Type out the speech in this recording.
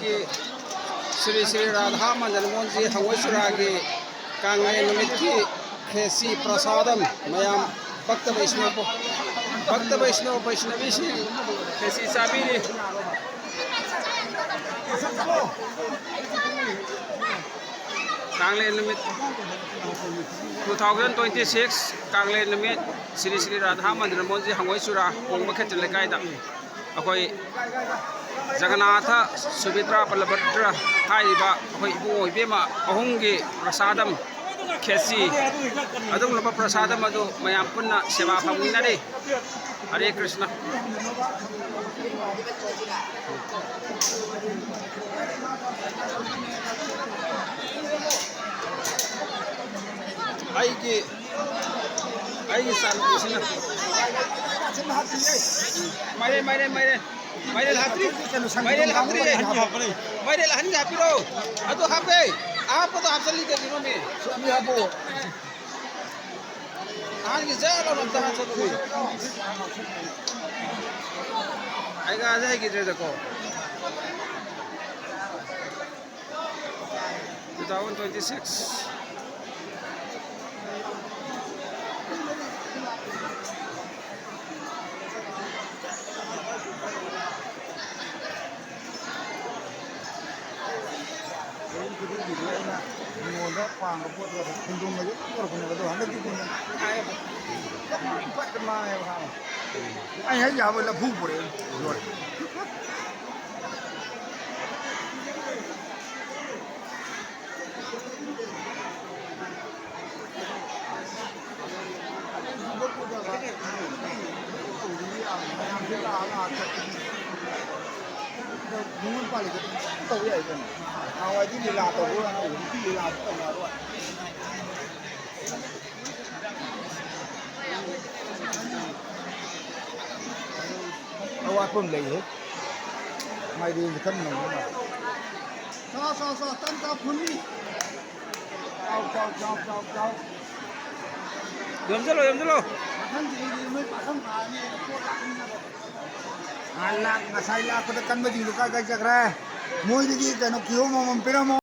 की श्री श्री राधा मदन मोहन जी हंगोई सुरागी कांगले निमित्त की खेसी प्रसादम मयाम भक्त वैष्णव वैष्णवी सी खेसी चाबीरी कांगले निमित्त 2026 कांगले निमित्त श्री श्री राधा मदन मोहन जी हंगोई सुरा कोंग खेत लेकायदा अखोई जगन्नाथ सुभद्रा बलभद्र हाइबा अखोई इबुंग इबेमा अहुंगी प्रसादम खेसी अदुगुलबा प्रसादम अदु मयाम पुन्ना सेवा फंगिनारे हरे कृष्ण आइगे सालुसिना माइरेल हात्री हनी हापिरो अदु हापे आप तो आप चली गई में अभी हापो आज की जालो न तहा चलो आएगा आ जाएगी रे देखो 2026 Muda pang buat buat kundung aja, kalau punya betul, anda di kundung. Ayah, buat kemana ya kamu? Ayah jawab lah bubur ya. Muốn qua lại tàu vậy rồi, ai đi đi làm tàu rồi, ai đi làm tàu rồi. Awak pun lagi, mai di dekat mana? So, tanpa pun ni. Kau. Jom dulu. Makan di mai pasang ni. Anak, ngasai lah aku tekan baju luka gajah kerah. Mau jadi kan, kau mau mampir mau.